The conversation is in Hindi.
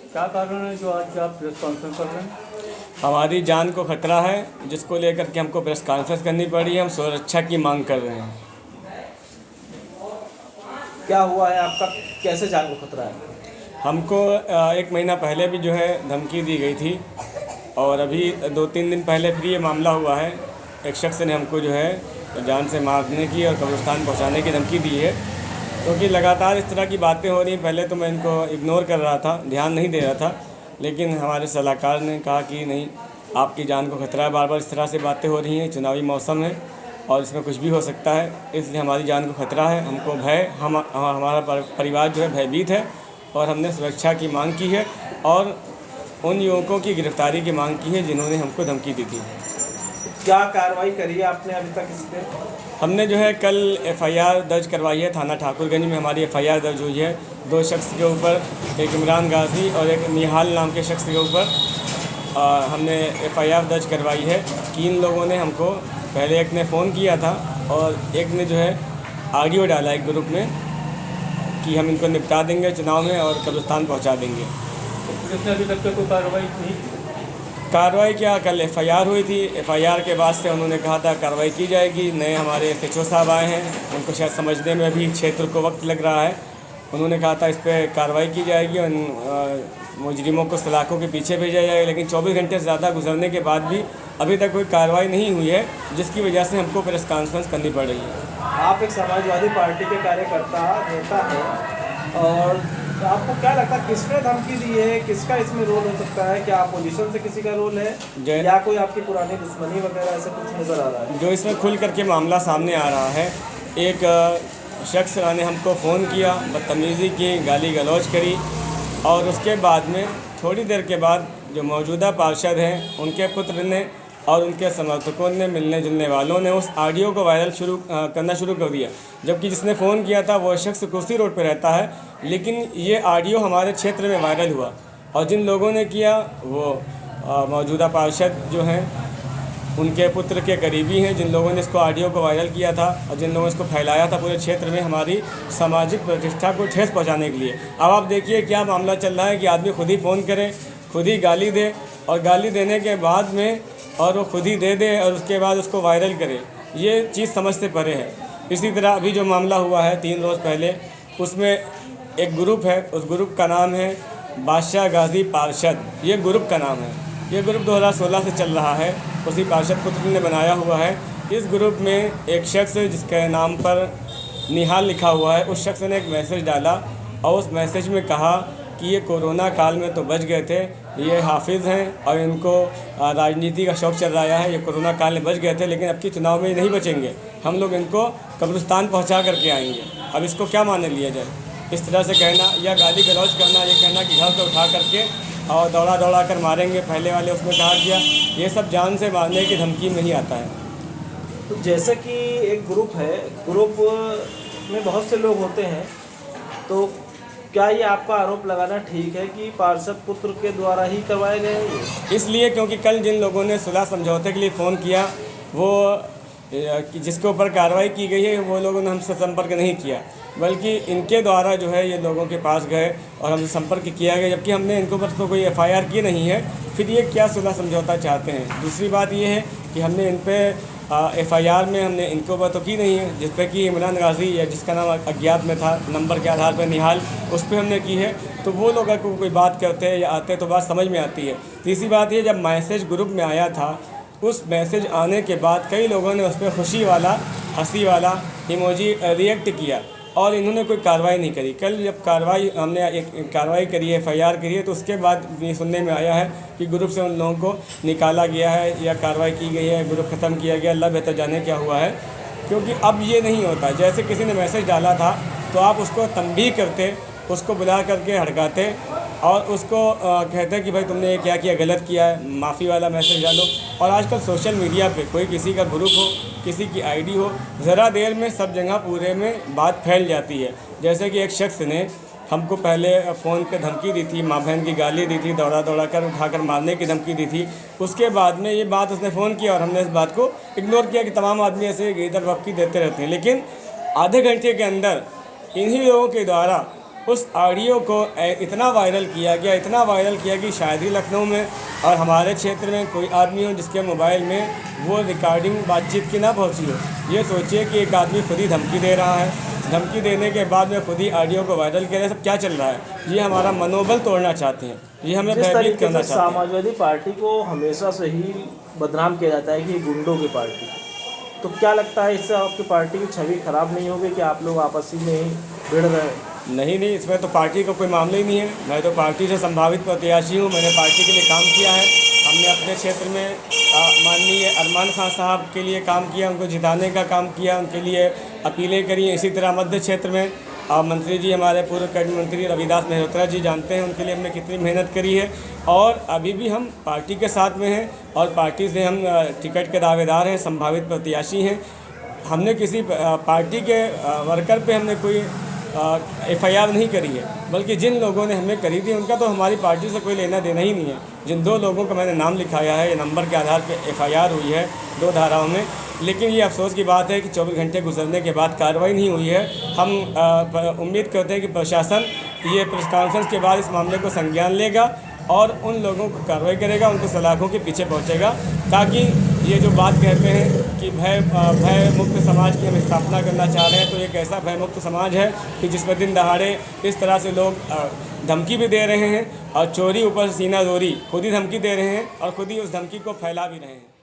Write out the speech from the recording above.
क्या कारण है जो आज आप प्रेस कॉन्फ्रेंस कर रहे हैं? हमारी जान को खतरा है, जिसको लेकर के हमको प्रेस कॉन्फ्रेंस करनी पड़ी है। हम सुरक्षा की मांग कर रहे हैं। क्या हुआ है आपका, कैसे जान को खतरा है? हमको 1 महीना पहले भी जो है धमकी दी गई थी और अभी 2-3 दिन पहले फिर ये मामला हुआ है। एक शख्स ने हमको जो है जान से मारने की और कब्रिस्तान पहुंचाने की धमकी दी है। क्योंकि लगातार इस तरह की बातें हो रही। पहले तो मैं इनको इग्नोर कर रहा था, ध्यान नहीं दे रहा था, लेकिन हमारे सलाहकार ने कहा कि नहीं, आपकी जान को खतरा है। बार बार इस तरह से बातें हो रही हैं। चुनावी मौसम है और इसमें कुछ भी हो सकता है, इसलिए हमारी जान को खतरा है। हमको भय, हमारा परिवार जो है भयभीत है और हमने सुरक्षा की मांग की है और उन युवकों की गिरफ्तारी की मांग की है जिन्होंने हमको धमकी दी थी। क्या कार्रवाई करी है आपने अभी तक इस पर? हमने जो है कल एफआईआर दर्ज करवाई है। थाना ठाकुरगंज में हमारी एफआईआर दर्ज हुई है 2 शख्स के ऊपर, एक इमरान गाजी और एक निहाल नाम के शख्स के ऊपर हमने एफआईआर दर्ज करवाई है। 3 लोगों ने हमको, पहले एक ने फ़ोन किया था और एक ने जो है ऑडियो डाला एक ग्रुप में कि हम इनको निपटा देंगे चुनाव में और कब्रिस्तान पहुंचा देंगे। पुलिस ने अभी तक कोई कार्रवाई नहीं की? कार्रवाई क्या, कल एफआईआर हुई थी। एफआईआर के बाद से उन्होंने कहा था कार्रवाई की जाएगी। नए हमारे एसएचओ साहब आए हैं, उनको शायद समझने में अभी क्षेत्र को वक्त लग रहा है। उन्होंने कहा था इस पर कार्रवाई की जाएगी और मुजरिमों को सलाखों के पीछे भेजा जाएगा, लेकिन 24 घंटे से ज़्यादा गुजरने के बाद भी अभी तक कोई कार्रवाई नहीं हुई है, जिसकी वजह से हमको प्रेस कॉन्फ्रेंस करनी पड़ रही है। आप एक समाजवादी पार्टी के कार्यकर्ता नेता हैं और आपको क्या लगता है किसने धमकी दी है, किसका इसमें रोल हो सकता है? क्या अपोजिशन से किसी का रोल है या कोई आपकी पुरानी दुश्मनी वगैरह ऐसा कुछ नज़र आ रहा है? जो इसमें खुल करके मामला सामने आ रहा है, एक शख्स ने हमको फ़ोन किया, बदतमीज़ी की, गाली गलौज करी और उसके बाद में थोड़ी देर के बाद जो मौजूदा पार्षद हैं उनके पुत्र ने और उनके समर्थकों ने, मिलने जुलने वालों ने उस ऑडियो को वायरल करना शुरू कर दिया। जबकि जिसने फ़ोन किया था वो शख्स कुर्सी रोड पर रहता है, लेकिन ये ऑडियो हमारे क्षेत्र में वायरल हुआ और जिन लोगों ने किया वो मौजूदा पार्षद जो हैं उनके पुत्र के करीबी हैं, जिन लोगों ने इसको ऑडियो को वायरल किया था और जिन लोगों ने इसको फैलाया था पूरे क्षेत्र में हमारी सामाजिक प्रतिष्ठा को ठेस पहुँचाने के लिए। अब आप देखिए क्या मामला चल रहा है कि आदमी खुद ही फ़ोन करे, खुद ही गाली दे और गाली देने के बाद में और वो खुद ही दे दे और उसके बाद उसको वायरल करे। ये चीज़ समझ से परे है। इसी तरह अभी जो मामला हुआ है 3 रोज़ पहले, उसमें एक ग्रुप है, उस ग्रुप का नाम है बादशाह गाजी पार्षद। ये ग्रुप का नाम है। ये ग्रुप 2016 से चल रहा है, उसी पार्षद पुत्र ने बनाया हुआ है। इस ग्रुप में एक शख्स जिसके नाम पर निहाल लिखा हुआ है, उस शख्स ने एक मैसेज डाला और उस मैसेज में कहा कि ये कोरोना काल में तो बच गए थे, ये हाफिज़ हैं और इनको राजनीति का शौक़ चल रहा है, ये कोरोना काल में बच गए थे, लेकिन अब की चुनाव में नहीं बचेंगे, हम लोग इनको कब्रिस्तान पहुंचा करके आएंगे। अब इसको क्या मान लिया जाए? इस तरह से कहना या गाली गलौज करना, ये कहना कि घर से उठा करके और दौड़ा कर मारेंगे, पहले वाले उसमें कहा गया, ये सब जान से मारने की धमकी में ही आता है। तो जैसे कि एक ग्रुप है, ग्रुप में बहुत से लोग होते हैं, तो क्या ये आपका आरोप लगाना ठीक है कि पार्षद पुत्र के द्वारा ही करवाए गए? इसलिए क्योंकि कल जिन लोगों ने सुलह समझौते के लिए फ़ोन किया, वो जिसके ऊपर कार्रवाई की गई है, वो लोगों ने हमसे संपर्क नहीं किया, बल्कि इनके द्वारा जो है ये लोगों के पास गए और हमसे संपर्क किया गया, जबकि हमने इनको पर तो कोई एफआईआर की नहीं है। फिर ये क्या सुलह समझौता चाहते हैं? दूसरी बात ये है कि हमने इन पर एफआईआर में हमने इनको पर तो की नहीं है, जिस पर कि इमरान गाजी या जिसका नाम अज्ञात में था नंबर के आधार पर निहाल, उस पर हमने की है। तो वो लोग अगर कोई बात करते हैं या आते हैं तो बात समझ में आती है। तीसरी बात ये, जब मैसेज ग्रुप में आया था, उस मैसेज आने के बाद कई लोगों ने उस पर खुशी वाला, हंसी वाला इमोजी रिएक्ट किया और इन्होंने कोई कार्रवाई नहीं करी। कल जब हमने एक कार्रवाई करी है, एफआईआर करी है, तो उसके बाद ये सुनने में आया है कि ग्रुप से उन लोगों को निकाला गया है या कार्रवाई की गई है, ग्रुप ख़त्म किया गया। अल्लाह बेहतर जाने क्या हुआ है, क्योंकि अब ये नहीं होता। जैसे किसी ने मैसेज डाला था तो आप उसको तंबीह करते, उसको बुला करके हड़काते और उसको कहते कि भाई तुमने ये क्या किया, गलत किया है, माफ़ी वाला मैसेज डालो। और आजकल सोशल मीडिया पे कोई किसी का ग्रुप हो, किसी की आईडी हो, ज़रा देर में सब जगह पूरे में बात फैल जाती है। जैसे कि एक शख्स ने हमको पहले फ़ोन पे धमकी दी थी, माँ बहन की गाली दी थी, दौड़ा कर उठाकर मारने की धमकी दी थी। उसके बाद में ये बात उसने फ़ोन किया और हमने इस बात को इग्नोर किया कि तमाम आदमी ऐसे इधर धमकी देते रहते हैं। लेकिन आधे घंटे के अंदर इन्हीं लोगों के द्वारा उस ऑडियो को इतना वायरल किया कि शायद ही लखनऊ में और हमारे क्षेत्र में कोई आदमी हो जिसके मोबाइल में वो रिकॉर्डिंग बातचीत की ना पहुंची हो। ये सोचिए कि एक आदमी खुद ही धमकी दे रहा है, धमकी देने के बाद में खुद ही ऑडियो को वायरल कर रहे हैं। सब क्या चल रहा है? ये हमारा मनोबल तोड़ना चाहते हैं, ये हमें भयभीत करना चाहते हैं। समाजवादी पार्टी को हमेशा से ही बदनाम किया जाता है कि ये गुंडों की पार्टी, तो क्या लगता है इससे आपकी पार्टी की छवि खराब नहीं होगी कि आप लोग आपस में ही भिड़ रहे हैं? नहीं, इसमें तो पार्टी का कोई मामला ही नहीं है। मैं तो पार्टी से संभावित प्रत्याशी हूँ, मैंने पार्टी के लिए काम किया है। हमने अपने क्षेत्र में माननीय अरमान खान साहब के लिए काम किया, उनको जिताने का काम किया, उनके लिए अपीलें करी। इसी तरह मध्य क्षेत्र में मंत्री जी, हमारे पूर्व कैबिनेट मंत्री रविदास मेहरोत्रा जी जानते हैं, उनके लिए हमने कितनी मेहनत करी है। और अभी भी हम पार्टी के साथ में हैं और पार्टी से हम टिकट के दावेदार हैं, संभावित प्रत्याशी हैं। हमने किसी पार्टी के वर्कर पे हमने कोई FIR नहीं करी है, बल्कि जिन लोगों ने हमें करी थी उनका तो हमारी पार्टी से कोई लेना देना ही नहीं है। जिन 2 लोगों का मैंने नाम लिखाया है, ये नंबर के आधार पे FIR हुई है 2 धाराओं में, लेकिन ये अफसोस की बात है कि 24 घंटे गुजरने के बाद कार्रवाई नहीं हुई है। हम उम्मीद करते हैं कि प्रशासन ये प्रेस कॉन्फ्रेंस के बाद इस मामले को संज्ञान लेगा और उन लोगों को कार्रवाई करेगा, उनको सलाखों के पीछे पहुँचेगा, ताकि ये जो बात कहते हैं कि भय मुक्त समाज की हम स्थापना करना चाह रहे हैं, तो एक ऐसा भय मुक्त समाज है कि जिसमें दिन दहाड़े इस तरह से लोग धमकी भी दे रहे हैं और चोरी ऊपर से सीना जोरी, खुद ही धमकी दे रहे हैं और खुद ही उस धमकी को फैला भी रहे हैं।